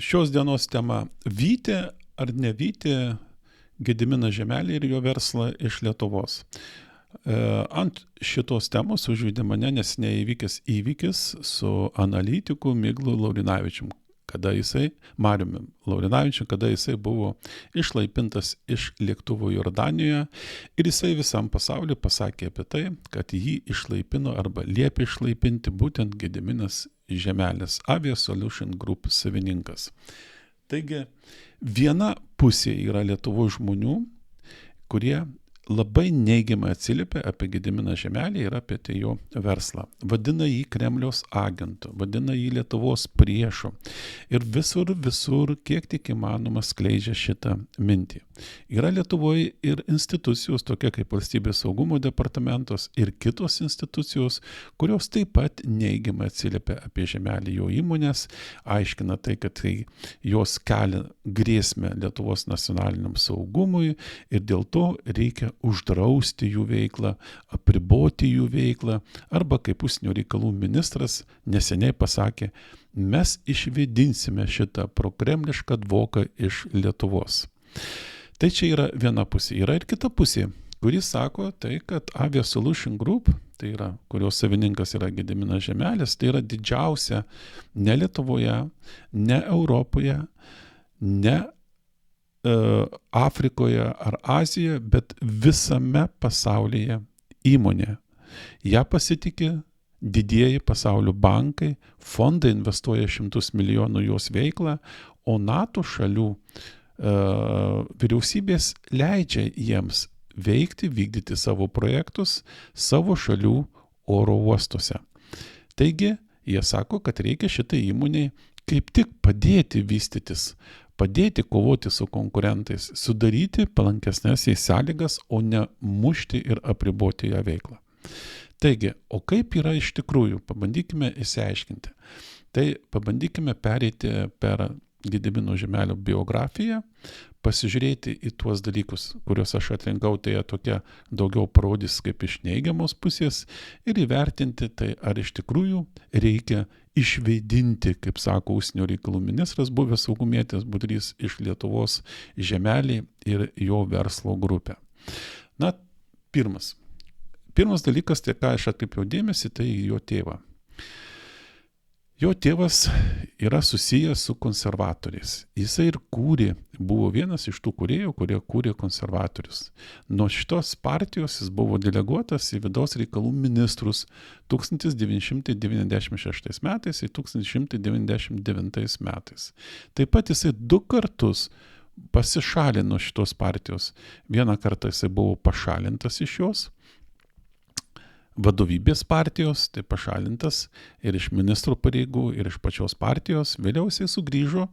Šios dienos tema – vyti ar nevyti Gediminą Žiemelį ir jo verslą iš Lietuvos. Ant šitos temos užvedė mane neseniai įvykęs įvykis su analitiku Miglu Laurinavičium, Mariumi Laurinavičium, kada jisai buvo išlaipintas iš lėktuvo Jordanijoje ir jisai visam pasauliu pasakė apie tai, kad jį išlaipino arba liepė išlaipinti būtent Gediminas Žiemelis, Avia Solution Group savininkas. Taigi, viena pusė yra Lietuvos žmonių, kurie labai neigiamai atsiliepia apie Gediminą Žiemelį ir apie tai jo verslą. Vadina jį Kremliaus agentu, vadina jį Lietuvos priešu ir visur, kiek tik įmanoma, skleidžia šitą mintį. Yra Lietuvoje ir institucijos, tokia kaip Valstybės saugumo departamentos ir kitos institucijos, kurios taip pat neigiamai atsiliepia apie Žiemelį, jo įmonės, aiškina tai, kad tai jos kelia grėsmę Lietuvos nacionaliniam saugumui ir dėl to reikia uždrausti jų veiklą, apriboti jų veiklą, arba kaip užsienio reikalų ministras neseniai pasakė, mes išvedinsime šitą prokremlišką dvoką iš Lietuvos. Tai čia yra viena pusė. Yra ir kita pusė, kuris sako tai, kad Avia Solution Group, tai yra, kurios savininkas yra Gediminas Žiemelis, tai yra didžiausia ne Lietuvoje, ne Europoje, ne Afrikoje ar Azijoje, bet visame pasaulyje įmonė. Ja pasitikė didieji pasaulio bankai, fondai investuoja šimtus milijonų jos veiklą, o NATO šalių vyriausybės leidžia jiems veikti, vykdyti savo projektus savo šalių oro uostuose. Taigi, jie sako, kad reikia šitai įmonei kaip tik padėti vystytis, padėti kovoti su konkurentais, sudaryti palankesnės į sąlygas, o ne mušti ir apriboti ją veiklą. Taigi, o kaip yra iš tikrųjų? Pabandykime išsiaiškinti. Tai pabandykime pereiti per Gedimino Žiemelio biografiją, pasižiūrėti į tuos dalykus, kuriuos aš atrinkau, tai tokie daugiau parodys kaip iš neigiamos pusės ir įvertinti tai, ar iš tikrųjų reikia išvedinti, kaip sako užsienio reikalų ministras, buvęs saugumietis Budrys, iš Lietuvos Žiemelį ir jo verslo grupę. Na, pirmas dalykas, tai ką aš atkreipiau dėmesį, tai jo tėvą. Jo tėvas yra susijęs su konservatoriais. Jisai ir buvo vienas iš tų kūrėjų, kurie kūrė konservatorius. Nuo šitos partijos jis buvo deleguotas į vidaus reikalų ministrus 1996 metais ir 1999 metais. Taip pat jisai 2 kartus pasišalino šitos partijos. Vieną kartą jisai buvo pašalintas iš jos, vadovybės partijos, tai pašalintas ir iš ministro pareigų, ir iš pačios partijos. Vėliau jisai sugrįžo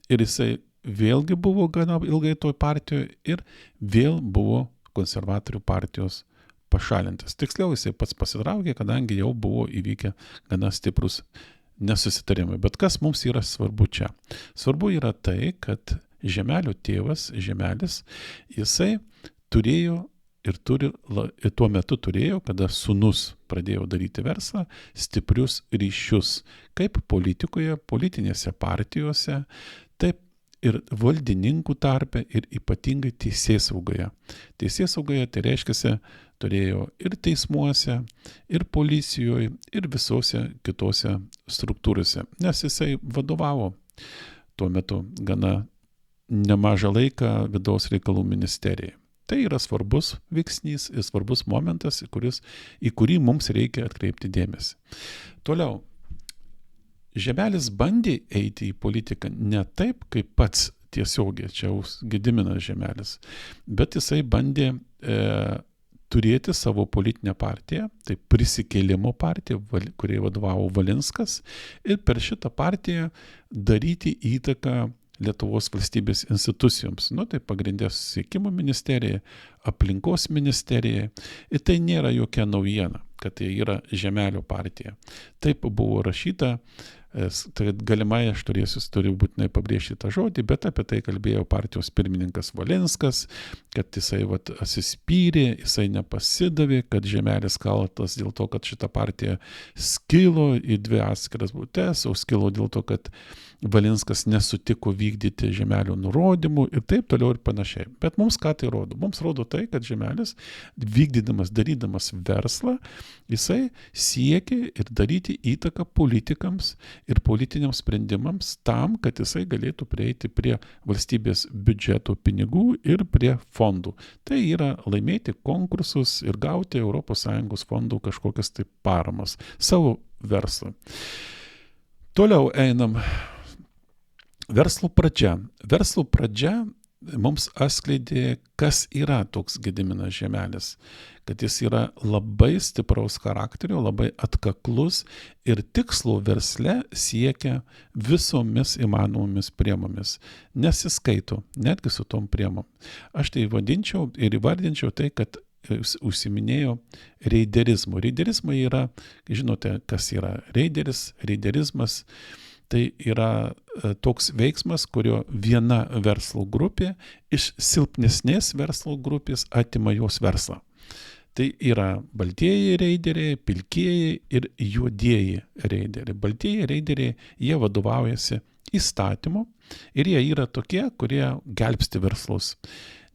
ir jisai vėlgi buvo gana ilgai toj partijoje ir vėl buvo konservatorių partijos pašalintas. Tiksliau, jisai pats pasitraukė, kadangi jau buvo įvykę gana stiprus nesusitarimai. Bet kas mums yra svarbu čia? Svarbu yra tai, kad Žiemelio tėvas, Žiemelis, jisai turėjo ir tuo metu turėjo, kada sūnus pradėjo daryti verslą, stiprius ryšius, kaip politikoje, politinėse partijose, taip ir valdininkų tarpe ir ypatingai teisėsaugoje. Teisėsaugoje tai reiškia, turėjo ir teismuose, ir policijoje, ir visose kitose struktūrose, nes jisai vadovavo tuo metu gana nemažą laiką vidaus reikalų ministerijai. Tai yra svarbus veiksnys ir svarbus momentas, į kurį mums reikia atkreipti dėmesį. Toliau, Žiemelis bandė eiti į politiką ne taip, kaip pats tiesiogiai, čia Gediminas Žiemelis, bet jisai bandė turėti savo politinę partiją, tai Prisikėlimo partija, kuriai vadovavo Valinskas, ir per šitą partiją daryti įtaką Lietuvos valstybės institucijoms. Tai pagrindė susisiekimo ministerija, aplinkos ministerija. Ir tai nėra jokia naujiena. kad tai yra žemelio partija. Taip buvo rašyta, tai galimai aš turiu būtinai pabrėžti tą žodį, bet apie tai kalbėjo partijos pirmininkas Valinskas, kad jisai atsispyrė, jisai nepasidavė, kad žemelis kaltas dėl to, kad šita partija skilo į dvi atskiras grupes, o skilo dėl to, kad Valinskas nesutiko vykdyti žemelio nurodymų ir taip toliau ir panašiai. Bet mums ką tai rodo? Mums rodo tai, kad žemelis darydamas verslą, jisai siekia ir daryti įtaką politikams ir politiniams sprendimams tam, kad jisai galėtų prieiti prie valstybės biudžeto pinigų ir prie fondų. Tai yra laimėti konkursus ir gauti ES fondų kažkokias tai paramas savo verslą. Toliau einam. Verslo pradžia. Verslo pradžia mums atskleidė, kas yra toks Gediminas Žemelis. Kad jis yra labai stipraus charakterio, labai atkaklus ir tikslo versle siekia visomis įmanomomis priemomis. Nesiskaito, netgi su tom priemom. Aš tai vadinčiau ir įvardinčiau tai, kad užsiminėjo reiderizmu. Reiderizmai yra, žinote, kas yra reideris, reiderizmas. Tai yra toks veiksmas, kurio viena verslo grupė iš silpnesnės verslo grupės atima jos verslą. Tai yra baltieji reideriai, pilkieji ir juodieji reideriai. Baltieji reideriai, jie vadovaujasi įstatymu ir jie yra tokie, kurie gelbsti verslus.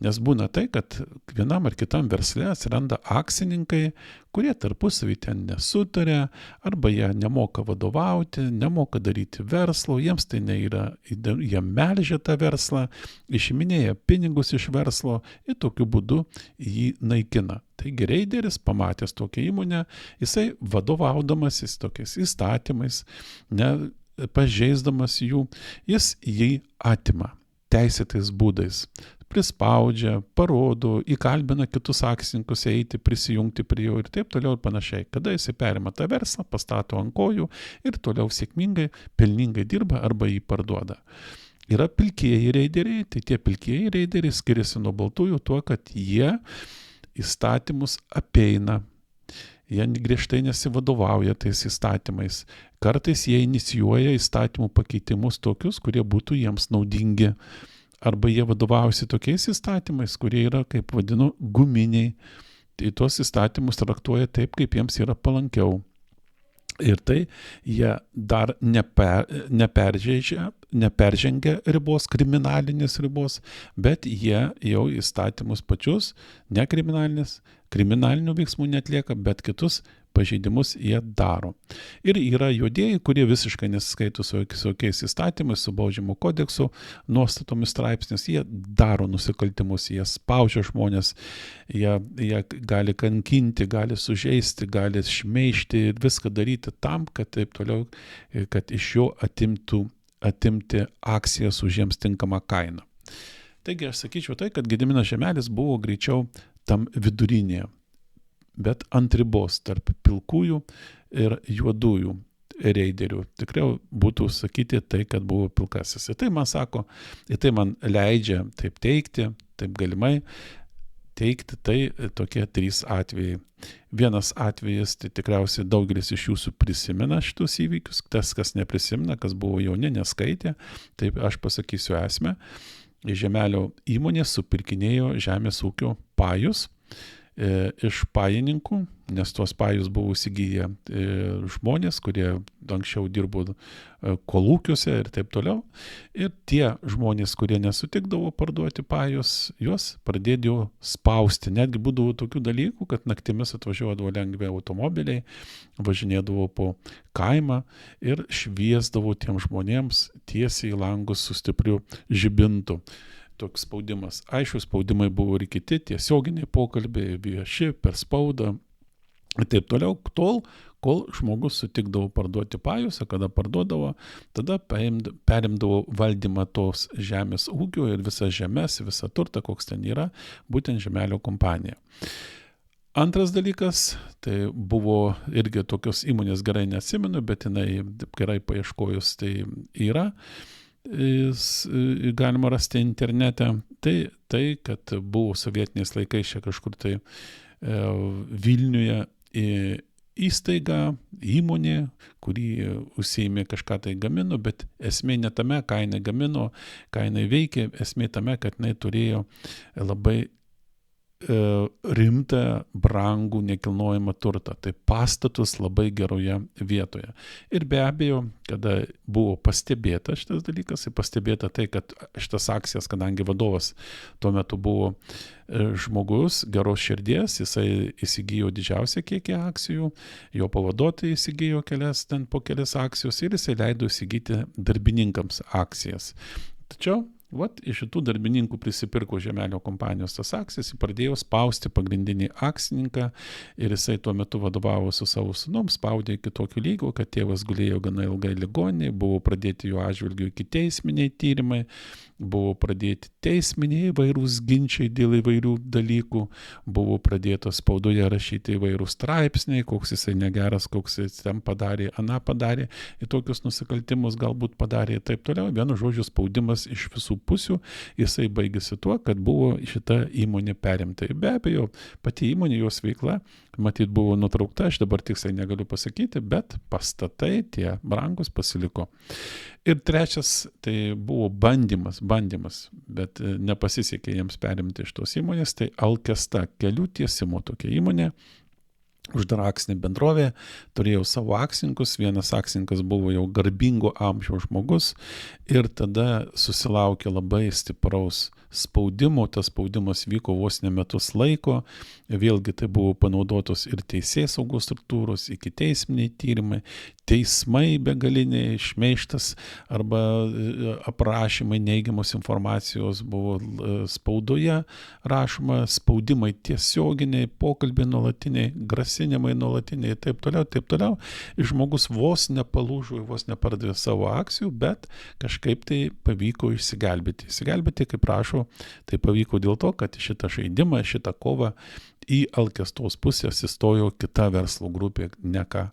Nes būna tai, kad vienam ar kitam versle atsiranda akcininkai, kurie tarpusavį ten nesutarė, arba jie nemoka vadovauti, nemoka daryti verslo, jiems tai neįra, jie melžia tą verslą, išiminėja pinigus iš verslo ir tokiu būdu jį naikina. Taigi reideris, pamatęs tokią įmonę, jisai vadovaudamasis tokiais įstatymais, nepažeisdamas jų, jis jį atima teisėtais būdais. Prispaudžia, parodo, įkalbina kitus akcininkus eiti, prisijungti prie jo ir taip toliau ir panašiai. Kada jis perima tą verslą, pastato ant kojų ir toliau sėkmingai, pelningai dirba arba jį parduoda. Yra pilkieji reideriai, tai tie pilkieji reideriai skiriasi nuo baltųjų tuo, kad jie įstatymus apeina. Jie griežtai nesivadovauja tais įstatymais. Kartais jie inicijuoja įstatymų pakeitimus tokius, kurie būtų jiems naudingi. Arba jie vadovaujasi tokiais įstatymais, kurie yra, kaip vadinu, guminiai. Tai tuos įstatymus traktuoja taip, kaip jiems yra palankiau. Ir tai jie dar neperžengia ribos, kriminalinės ribos, bet jie jau įstatymus pačius, ne kriminalinių veiksmų netlieka, bet kitus pažeidimus jie daro. Ir yra juodieji, kurie visiškai nesiskaito su jokiais įstatymais, su baudžiamo kodeksu, nuostatomis straipsnis, jie daro nusikaltimus, jie spaudžia žmonės, jie gali kankinti, gali sužeisti, gali šmeižti ir viską daryti tam, kad taip toliau, kad iš jo atimti akcijas už jiems tinkamą kainą. Taigi aš sakyčiau tai, kad Gediminas Žemelis buvo greičiau tam vidurinėje, bet ant ribos tarp pilkųjų ir juodųjų reiderių. Tikriau būtų sakyti tai, kad buvo pilkasis. Ir tai man sako, ir tai man leidžia taip teikti, taip galimai teikti, tai tokie 3 atvejai. Vienas atvejis, tai tikriausiai daugelis iš jūsų prisimena šitus įvykius, tas, kas neprisimena, kas buvo jauni, neskaitė, taip aš pasakysiu esmę. Žemelio įmonė supirkinėjo žemės ūkio pajus iš pajininkų, nes tuos pajus buvo įsigiję žmonės, kurie anksčiau dirbo kolūkiuose ir taip toliau. Ir tie žmonės, kurie nesutikdavo parduoti pajus, juos pradėjo spausti. Netgi būdavo tokių dalykų, kad naktimis atvažiuodavo lengvi automobiliai, važinėdavo po kaimą ir šviesdavo tiem žmonėms tiesiai į langus su stipriu žibintu. Toks spaudimas. Aišku, spaudimai buvo ir kiti, tiesioginiai pokalbiai, vieši, per spaudą ir taip toliau, kol žmogus sutikdavo parduoti pajus, kada parduodavo, tada perimdavo valdymą tos žemės ūkio ir visas žemės, visą turtą, koks ten yra, būtent Žemelio kompanija. Antras dalykas, tai buvo irgi tokios įmonės, gerai neatsimenu, bet jinai gerai paieškojus, tai yra. Galima rasti internete, tai, kad buvo sovietiniais laikais čia kažkur tai Vilniuje įstaiga, įmonė, kuri užsiėmė kažką tai gamino, bet esmė ne tame, ką jinai gamino, ką jinai veikė, esmė tame, kad jinai turėjo labai rimtą, brangų nekilnojamą turtą, tai pastatus labai geroje vietoje. Ir be abejo, kada buvo pastebėta šitas dalykas, tai pastebėta tai, kad šitas akcijas, kadangi vadovas tuo metu buvo žmogus geros širdies, jisai įsigijo didžiausią kiekį akcijų, jo pavaduotojai įsigijo po kelias akcijos ir jisai leido įsigyti darbininkams akcijas. Tačiau iš šitų darbininkų prisipirko Žemelio kompanijos tas akcijas, jis pradėjo spausti pagrindinį akcininką ir jisai tuo metu vadovavo su savo sūnum, spaudė iki tokio lygio, kad tėvas gulėjo gana ilgai ligoninėje, buvo pradėti jo atžvilgiu ikiteisminiai tyrimai, buvo pradėti teisminiai įvairūs ginčiai dėl įvairių dalykų, buvo pradėta spaudoje rašyti įvairūs straipsniai, koks jisai negeras, koks jis ten padarė, aną padarė, į tokius nusikaltimus galbūt padarė ir taip toliau. Vienu žodžiu, spaudimas iš visų pusių, jisai baigėsi tuo, kad buvo šita įmonė perimta. Ir be abejo, pati įmonė, jos veikla, matyt, buvo nutraukta, aš dabar tiksliai negaliu pasakyti, bet pastatai tie brangus pasiliko. Ir trečias, tai buvo bandymas, bet nepasisekė jiems perimti iš tos įmonės, tai Alkesta kelių tiesimo tokia įmonė, uždara akcinė bendrovė, turėjau savo akcininkus, vienas akcininkas buvo jau garbingo amžiaus žmogus ir tada susilaukė labai stipraus spaudimo, tas spaudimas vyko vos ne metus laiko, vėlgi tai buvo panaudotos ir teisėsaugos struktūros, ikiteisminiai tyrimai, teismai begaliniai, šmeižtas arba aprašymai neigiamos informacijos buvo spaudoje rašoma, spaudimai tiesioginiai, pokalbiai nuolatiniai, grasinimai nuolatiniai ir taip toliau. Ir žmogus vos nepalūžo, vos nepardavė savo akcijų, bet kažkaip tai pavyko išsigelbėti. Išsigelbėti, kaip rašo, tai pavyko dėl to, kad šitą žaidimą, šitą kovą į Alkestos pusės įstojo kita verslo grupė, ne ką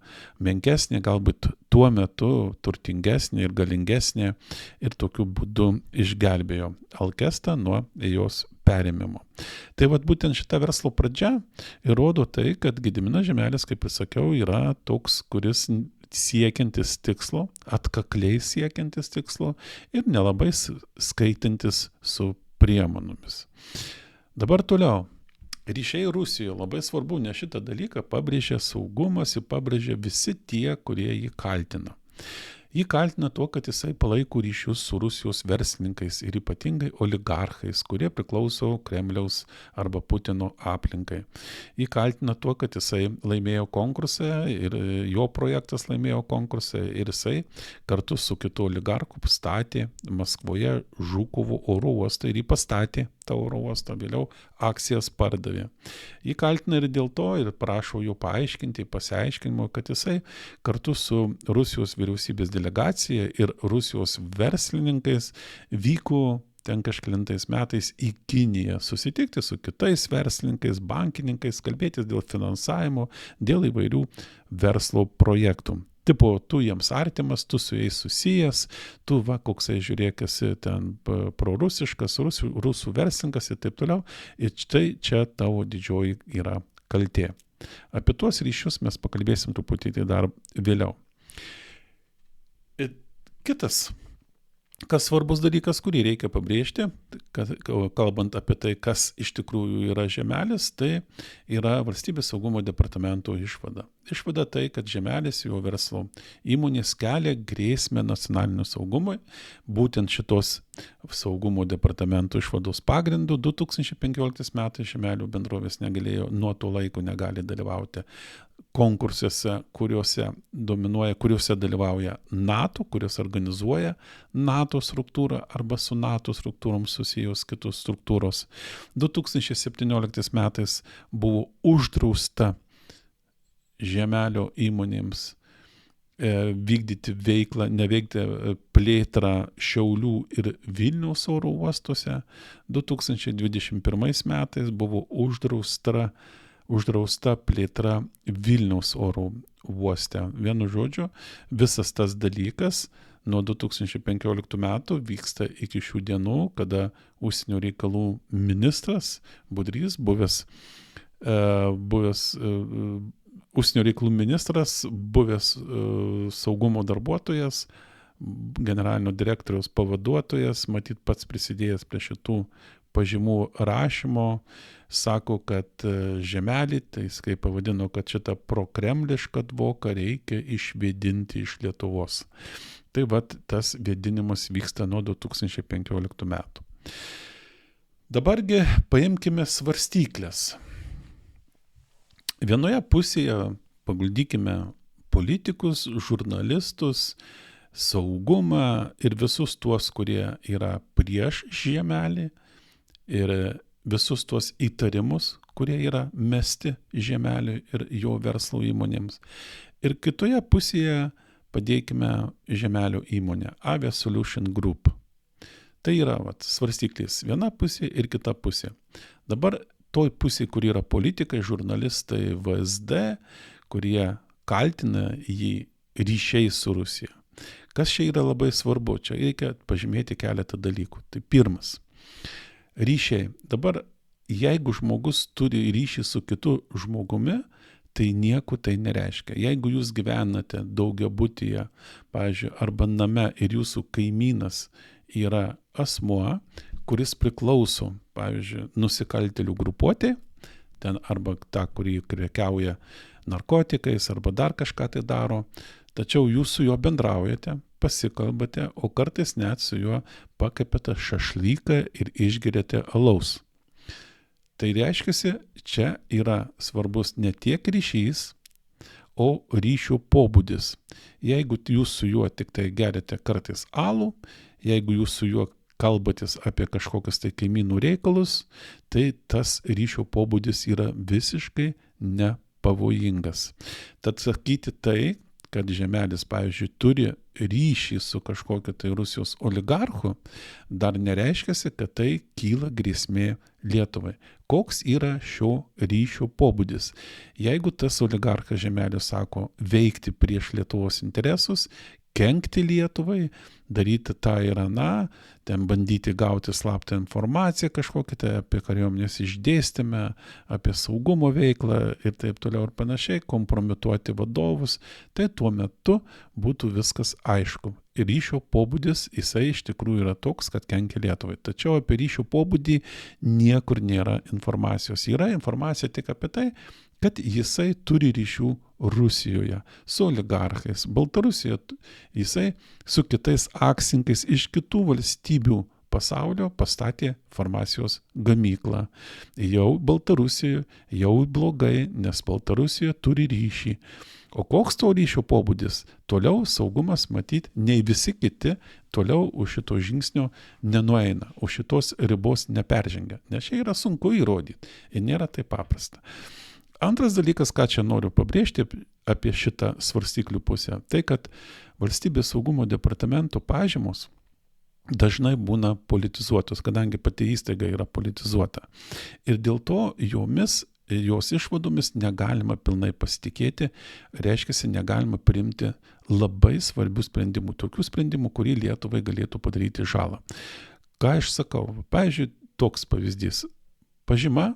menkesnė, galbūt tuo metu turtingesnė ir galingesnė ir tokiu būdu išgelbėjo Alkestą nuo jos perėmimo. Tai būtent šita verslo pradžia įrodo tai, kad Gediminas Žemelis, kaip ir sakiau, yra toks, kuris siekiantis tikslo, atkakliai siekiantis tikslo ir nelabai skaitantis su priemonėmis. Dabar toliau. Ryšiai Rusijoje labai svarbu, nes šitą dalyką pabrėžia saugumas ir pabrėžia visi tie, kurie jį kaltina. Jį kaltina tuo, kad jisai palaiko ryšius su Rusijos verslininkais ir ypatingai oligarchais, kurie priklauso Kremliaus arba Putino aplinkai. Jį kaltina tuo, kad jisai laimėjo konkursą ir jo projektas laimėjo konkursą ir jisai kartu su kitu oligarchu statė Maskvoje Žukovo oro uostą ir jį pastatė tą oro uostą, vėliau akcijas pardavė. Jį kaltina ir dėl to ir prašo jo paaiškinti, pasiaiškinimo, kad jisai kartu su Rusijos vyriausybės delegacija ir Rusijos verslininkais vyko ten kažkelintais metais į Kiniją susitikti su kitais verslininkais, bankininkais, kalbėtis dėl finansavimo, dėl įvairių verslo projektų. Tipo, tu jiems artimas, tu su jais susijęs, tu koksai žiūrėk esi ten prorusiškas, rusų verslininkas ir taip toliau. Ir štai čia tavo didžioji yra kaltė. Apie tuos ryšius mes pakalbėsim truputį dar vėliau. Ir kitas, kas svarbus dalykas, kurį reikia pabrėžti, kalbant apie tai, kas iš tikrųjų yra Žemelis, tai yra Valstybės saugumo departamento išvada. Išvada tai, kad Žemelis, jo verslo įmonės kelia grėsmę nacionaliniu saugumui. Būtent šitos saugumo departamento išvados pagrindų 2015 metais Žemelio bendrovės negalėjo, nuo to laiko negali dalyvauti konkursuose, kuriuose dalyvauja NATO, kurios organizuoja NATO struktūrą arba su NATO struktūrom susijus kitos struktūros. 2017 metais buvo uždrausta Žemelio įmonėms vykdyti veiklą, neveikti plėtrą Šiaulių ir Vilniaus oro uostuose. 2021 metais buvo uždrausta plėtra Vilniaus oro uoste. Vienu žodžiu, visas tas dalykas nuo 2015 metų vyksta iki šių dienų, kada užsienio reikalų ministras Budrys, buvęs užsienio reikalų ministras, buvęs saugumo darbuotojas, generalinio direktoriaus pavaduotojas, matyt pats prisidėjęs prie šitų pažymų rašymo, sako, kad žemelį, tai jis kaip pavadino, kad šitą prokremlišką dvoką reikia išvedinti iš Lietuvos. Tai vat tas vėdinimas vyksta nuo 2015 metų. Dabargi paimkime svarstyklės. Vienoje pusėje paguldykime politikus, žurnalistus, saugumą ir visus tuos, kurie yra prieš žemelį ir visus tuos įtarimus, kurie yra mesti žemeliui ir jo verslo įmonėms. Ir kitoje pusėje padėkime žemelio įmonę Avia Solution Group. Tai yra svarstyklės viena pusė ir kita pusė. Dabar toj pusė, kur yra politikai, žurnalistai, VSD, kurie kaltina jį ryšiais su Rusija. Kas čia yra labai svarbu? Čia reikia pažymėti keletą dalykų. Tai pirmas. Ryšiai. Dabar, jeigu žmogus turi ryšį su kitu žmogumi, tai nieko tai nereiškia. Jeigu jūs gyvenate daugiabutyje, pavyzdžiui, arba name ir jūsų kaimynas yra asmuo, kuris priklauso, pavyzdžiui, nusikaltėlių grupuotė, ten arba ta, kuri prekiauja narkotikais, arba dar kažką tai daro, tačiau jūs su juo bendraujate, pasikalbate, o kartais net su juo pakepėte šašlyką ir išgeriate alaus. Tai reiškia, čia yra svarbus ne tiek ryšys, o ryšio pobūdis. Jeigu jūs su juo tik tai geriate kartais alų, jeigu jūs su juo kalbatės apie kažkokius tai kaimynų reikalus, tai tas ryšio pobūdis yra visiškai nepavojingas. Tad sakyti tai, kad žemelis, pavyzdžiui, turi ryšį su kažkokiu tai Rusijos oligarchu, dar nereiškia, kad tai kyla grėsmė Lietuvai. Koks yra šio ryšio pobūdis? Jeigu tas oligarchas žemelis sako veikti prieš Lietuvos interesus, kenkti Lietuvai, daryti tą ir aną, ten bandyti gauti slaptą informaciją kažkokią tai apie kariuomenės išdėstymą, apie saugumo veiklą ir taip toliau ir panašiai, kompromituoti vadovus, tai tuo metu būtų viskas aišku. Ir ryšio pobūdis, jisai iš tikrųjų yra toks, kad kenkia Lietuvai. Tačiau apie ryšio pobūdį niekur nėra informacijos. Yra informacija tik apie tai, kad jisai turi ryšių Rusijoje su oligarchais. Baltarusijoje jisai su kitais akcininkais iš kitų valstybių pasaulio pastatė farmacijos gamyklą. Jau Baltarusijoje jau blogai, nes Baltarusija turi ryšį. O koks to ryšio pobūdis? Toliau saugumas matyt, nei visi kiti toliau už šito žingsnio nenueina, už šitos ribos neperžengia. Nes čia yra sunku įrodyti ir nėra taip paprasta. Antras dalykas, ką čia noriu pabrėžti apie šitą svarstyklių pusę, tai kad valstybės saugumo departamento pažymos dažnai būna politizuotos, kadangi pati įstaiga yra politizuota. Ir dėl to jos išvadomis negalima pilnai pasitikėti, reiškia, negalima priimti labai svarbių sprendimų, tokių sprendimų, kurie Lietuvai galėtų padaryti žalą. Ką aš sakau? Pavyzdžiui, toks pavyzdys. Pažyma,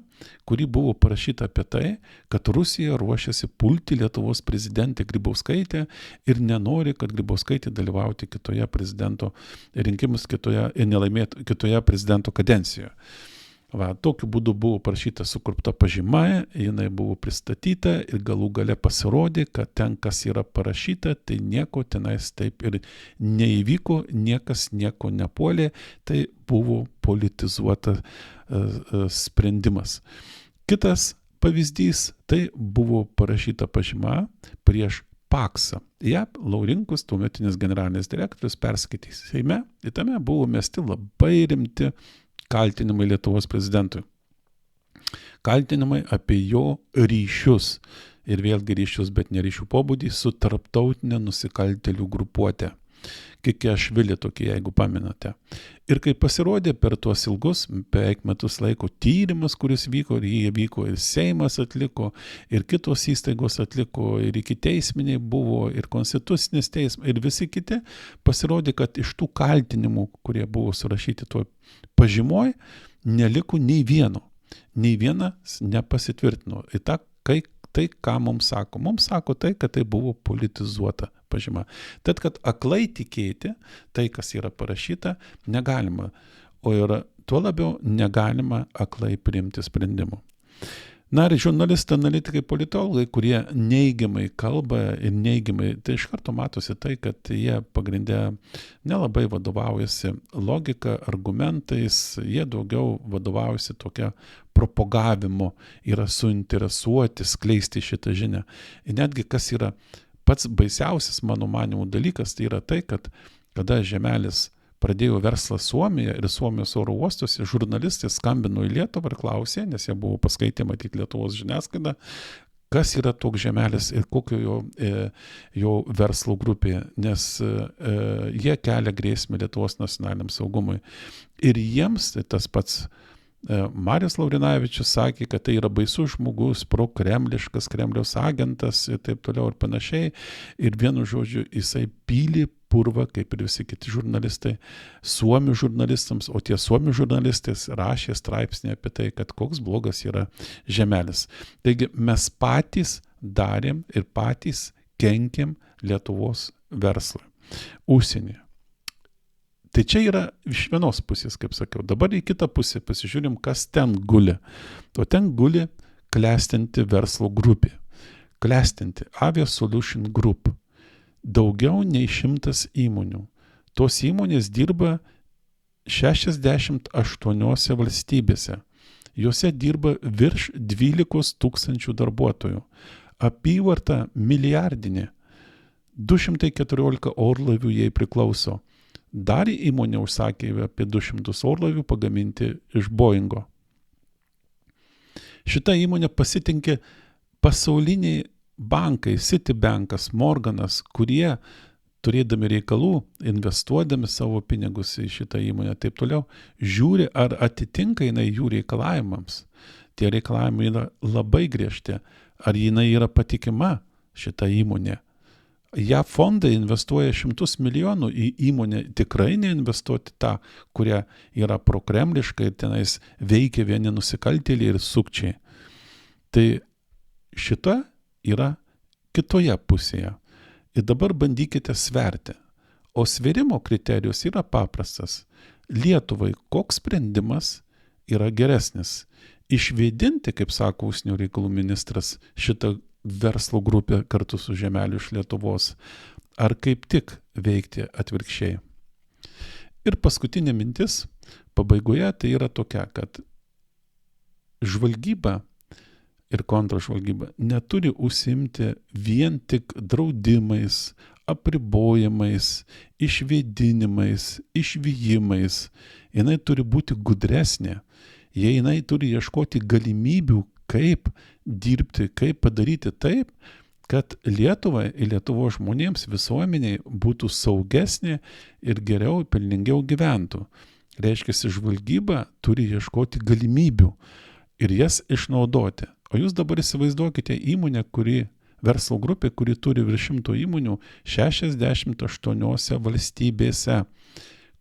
kuri buvo parašyta apie tai, kad Rusija ruošiasi pulti Lietuvos prezidentę Grybauskaitę ir nenori, kad Grybauskaitė dalyvauti kitoje prezidento rinkimus, kitoje prezidento kadencijoje. Tokiu būdu buvo parašyta sukurpta pažyma, jinai buvo pristatyta ir galų gale pasirodė, kad ten, kas yra parašyta, tai nieko tenais taip ir neįvyko, niekas nieko nepuolė, tai buvo politizuota sprendimas. Kitas pavyzdys, tai buvo parašyta pažyma prieš Paksą. Ja Laurinkus, tuometinis generalinis direktorius, perskaitė Seime, ir tame buvo mesti labai rimti kaltinimai Lietuvos prezidentui. Kaltinimai apie jo ryšius. Ir vėlgi ryšius, bet ne ryšių pobūdį, su tarptautinė nusikaltėlių grupuotė. Kikiašvili tokie, jeigu pamenate. Ir kai pasirodė per tuos ilgus, beveik metus laiko tyrimas, kuris vyko, ir jie vyko, ir Seimas atliko, ir kitos įstaigos atliko, ir ikiteisminiai buvo, ir konstitucinis teismas, ir visi kiti, pasirodė, kad iš tų kaltinimų, kurie buvo surašyti tuo pažymoj, neliko nei vieno. Nei vienas nepasitvirtino. Ir tai, ką mums sako. Mums sako tai, kad tai buvo politizuota pažyma. Tad, kad aklai tikėti tai, kas yra parašyta, negalima. O ir tuo labiau negalima aklai priimti sprendimų. Na ir žurnalistai, analitikai, politologai, kurie neigiamai kalba ir neigiamai, tai iš karto matosi tai, kad jie pagrindę nelabai vadovaujasi logika, argumentais, jie daugiau vadovaujasi tokia propagavimu, yra suinteresuoti skleisti šitą žinią. Ir netgi kas yra pats baisiausias mano manimų dalykas, tai yra tai, kad kada Žemelis pradėjo verslą Suomijoje ir Suomijos oro uostuose, žurnalistai skambino į Lietuvą ir klausė, nes jie buvo paskaitę matyti Lietuvos žiniasklaidą, kas yra toks Žemelis ir kokio jo verslo grupė, nes jie kelia grėsmę Lietuvos nacionaliniam saugumui. Ir jiems tas pats Marius Laurinavičius sakė, kad tai yra baisus žmogus, prokremliškas, Kremliaus agentas ir taip toliau ir panašiai. Ir vienu žodžiu, jisai pylė purvą, kaip ir visi kiti žurnalistai, suomių žurnalistams, o tie suomių žurnalistai rašė straipsnį apie tai, kad koks blogas yra Žemelis. Taigi mes patys darėm ir patys kenkėm Lietuvos verslui užsienyje. Tai čia yra iš vienos pusės, kaip sakiau. Dabar į kitą pusę pasižiūrim, kas ten guli. O ten guli klestinti verslo grupė. Klestinti Avia Solution Group. Daugiau nei 100 įmonių. Tos įmonės dirba 68 valstybėse. Jose dirba virš 12 000 darbuotojų. Apyvarta milijardinė. 214 orlaivių jai priklauso. Dar įmonė užsakė apie 200 orlaivių pagaminti iš Boeingo. Šita įmonė pasitinkė pasauliniai bankai, Citibankas, Morganas, kurie turėdami reikalų, investuodami savo pinigus į šitą įmonę, taip toliau, žiūri, ar atitinka jinai jų reikalavimams. Tie reikalavimai yra labai griežti. Ar jinai yra patikima šita įmonė. JAV fondai investuoja 100 milijonų į įmonę, tikrai neinvestuoti tą, kurie yra prokremliška ir tenais veikia vieni nusikaltėliai ir sukčiai. Tai šita yra kitoje pusėje. Ir dabar bandykite sverti. O sverimo kriterijus yra paprastas. Lietuvai koks sprendimas yra geresnis? Išvėdinti, kaip sako užsienio reikalų ministras, šitą verslo grupę kartu su Žemeliu iš Lietuvos, ar kaip tik veikti atvirkščiai. Ir paskutinė mintis pabaigoje tai yra tokia, kad žvalgyba ir kontražvalgyba neturi užsiimti vien tik draudimais, apribojimais, išvėdinimais, išvijimais. Jinai turi būti gudresnė. Jinai turi ieškoti galimybių, kaip dirbti, kaip padaryti taip, kad Lietuvai ir Lietuvos žmonėms, visuomeniai būtų saugesnė ir geriau, pelningiau gyventų. Reiškia, žvalgyba turi ieškoti galimybių ir jas išnaudoti. O jūs dabar įsivaizduokite įmonę, verslo grupė, kuri turi virš 100 įmonių 68 valstybėse.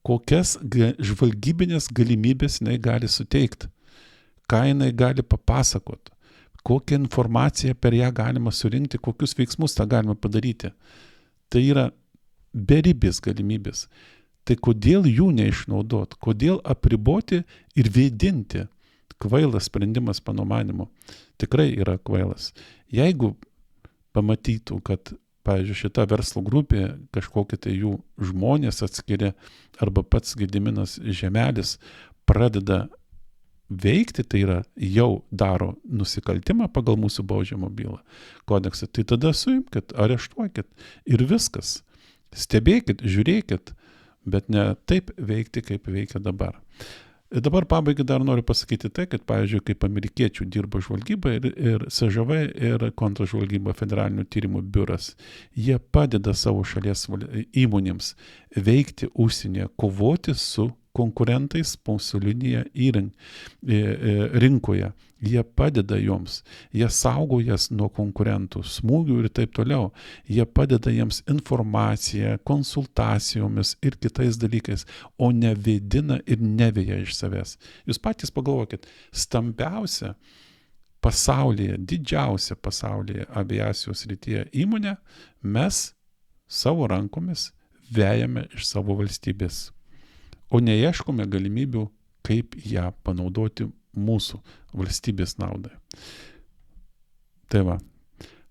Kokias žvalgybinės galimybės jinai gali suteikti? Ką jinai gali papasakoti, kokią informaciją per ją galima surinkti, kokius veiksmus tą galima padaryti. Tai yra beribės galimybės. Tai kodėl jų neišnaudot, kodėl apriboti ir vėdinti? Kvailas sprendimas, mano manymu, tikrai yra kvailas. Jeigu pamatytų, kad, pavyzdžiui, šita verslo grupė, kažkokie tai jų žmonės atskiria, arba pats Gediminas Žemelis pradeda veikti, tai yra jau daro nusikaltimą pagal mūsų baudžiamo bylą kodeksą, tai tada suimkit, areštuokit ir viskas. Stebėkit, žiūrėkit, bet ne taip veikti, kaip veikia dabar. Ir dabar pabaigai dar noriu pasakyti tai, kad, pavyzdžiui, kaip amerikiečių dirba žvalgyba ir CŽV ir kontražvalgyba Federalinių tyrimų biuras, jie padeda savo šalies įmonėms veikti užsienyje, kovoti su konkurentais pasaulinėje rinkoje. Jie padeda joms, jie saugo jas nuo konkurentų, smūgių ir taip toliau. Jie padeda jiems informaciją, konsultacijomis ir kitais dalykais, o ne vėdina ir neveja iš savęs. Jūs patys pagalvokit, stambiausia pasaulyje, didžiausia pasaulyje aviacijos srityje įmonė, mes savo rankomis vejame iš savo valstybės, o neieškome galimybių, kaip ją panaudoti mūsų valstybės naudai. Tai va,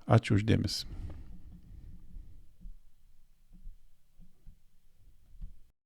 ačiū uždėmesi.